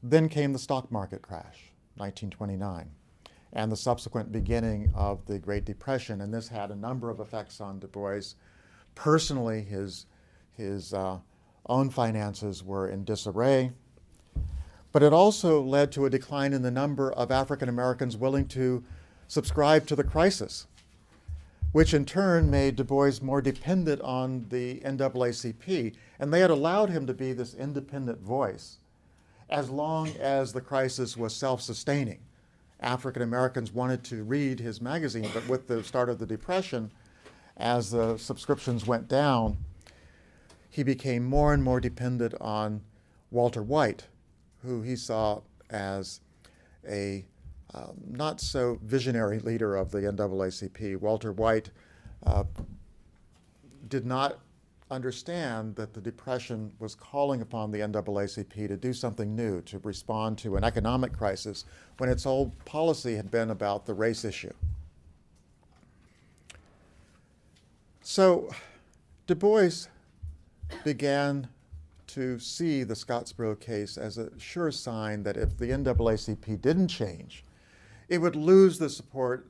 Then came the stock market crash, 1929, and the subsequent beginning of the Great Depression, and this had a number of effects on Du Bois. Personally, his own finances were in disarray, but it also led to a decline in the number of African Americans willing to subscribe to the crisis, which in turn made Du Bois more dependent on the NAACP, and they had allowed him to be this independent voice as long as the crisis was self-sustaining. African Americans wanted to read his magazine, but with the start of the Depression, as the subscriptions went down, he became more and more dependent on Walter White, who he saw as a not so visionary leader of the NAACP. Walter White did not understand that the Depression was calling upon the NAACP to do something new, to respond to an economic crisis, when its whole policy had been about the race issue. So Du Bois began to see the Scottsboro case as a sure sign that if the NAACP didn't change, it would lose the support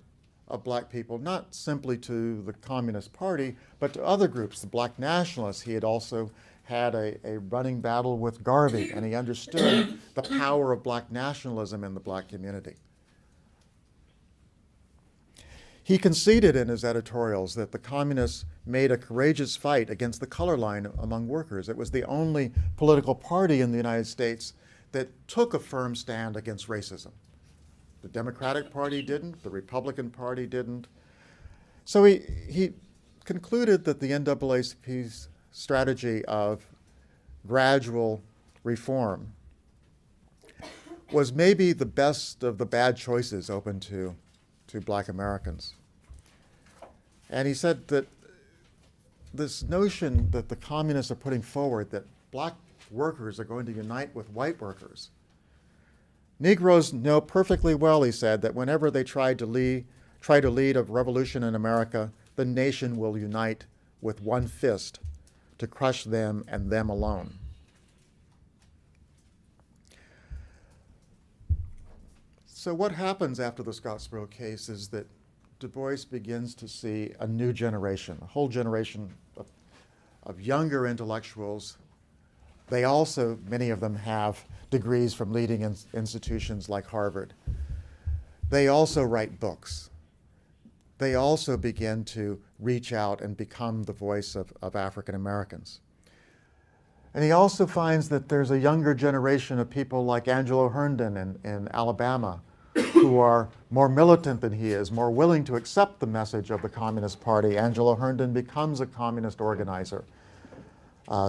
of black people, not simply to the Communist Party, but to other groups, the black nationalists. He had also had a running battle with Garvey, and he understood the power of black nationalism in the black community. He conceded in his editorials that the communists made a courageous fight against the color line among workers. It was the only political party in the United States that took a firm stand against racism. The Democratic Party didn't, the Republican Party didn't. So he concluded that the NAACP's strategy of gradual reform was maybe the best of the bad choices open to black Americans. And he said that this notion that the communists are putting forward, that black workers are going to unite with white workers. Negroes know perfectly well, he said, that whenever they try to lead a revolution in America, the nation will unite with one fist to crush them and them alone. So what happens after the Scottsboro case is that Du Bois begins to see a new generation, a whole generation of younger intellectuals. They also, many of them have degrees from leading institutions like Harvard. They also write books. They also begin to reach out and become the voice of African Americans. And he also finds that there's a younger generation of people like Angelo Herndon in Alabama, who are more militant than he is, more willing to accept the message of the Communist Party. Angelo Herndon becomes a communist organizer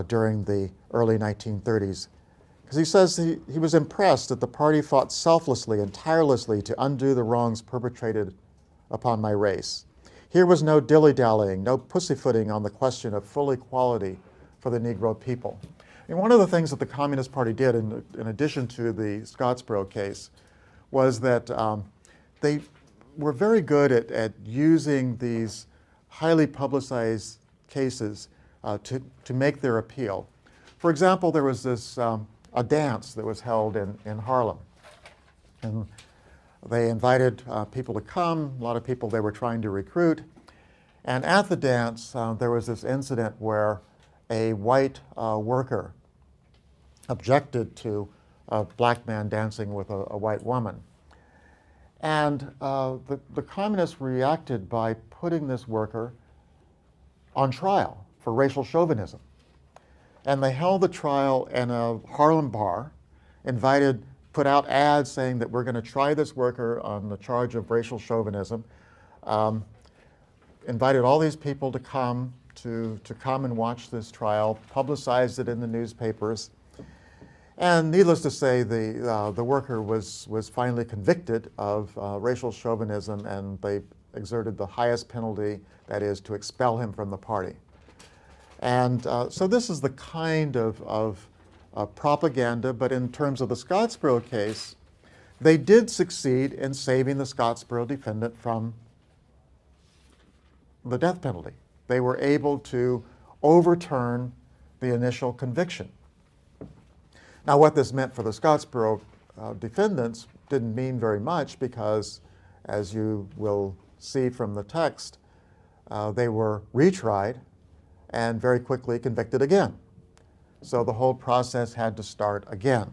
during the early 1930s. Because he says he was impressed that the party fought selflessly and tirelessly to undo the wrongs perpetrated upon my race. Here was no dilly-dallying, no pussyfooting on the question of full equality for the Negro people. And one of the things that the Communist Party did, in addition to the Scottsboro case, was that they were very good at using these highly publicized cases to make their appeal. For example, there was this a dance that was held in Harlem, and they invited people to come, a lot of people they were trying to recruit, and at the dance there was this incident where a white worker objected to a black man dancing with a white woman. And the communists reacted by putting this worker on trial for racial chauvinism. And they held the trial in a Harlem bar, put out ads saying that we're going to try this worker on the charge of racial chauvinism, invited all these people to come and watch this trial, publicized it in the newspapers. And needless to say, the worker was finally convicted of racial chauvinism, and they exerted the highest penalty, that is, to expel him from the party. And so this is the kind of propaganda, but in terms of the Scottsboro case, they did succeed in saving the Scottsboro defendant from the death penalty. They were able to overturn the initial conviction. Now, what this meant for the Scottsboro defendants didn't mean very much because, as you will see from the text, they were retried and very quickly convicted again. So the whole process had to start again.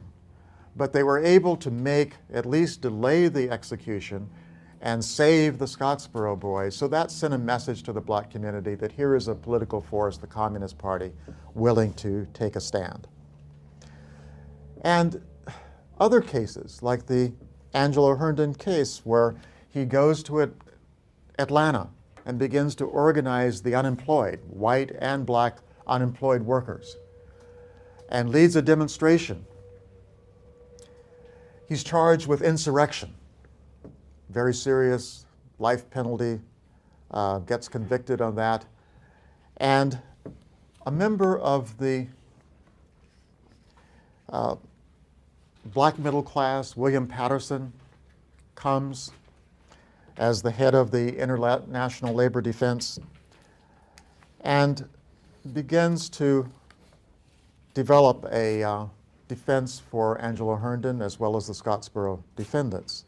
But they were able to at least delay the execution and save the Scottsboro boys. So that sent a message to the black community that here is a political force, the Communist Party, willing to take a stand. And other cases, like the Angelo Herndon case, where he goes to Atlanta and begins to organize the unemployed, white and black unemployed workers, and leads a demonstration. He's charged with insurrection, very serious life penalty, gets convicted on that. And a member of the black middle class, William Patterson, comes as the head of the International Labor Defense and begins to develop a defense for Angelo Herndon as well as the Scottsboro defendants.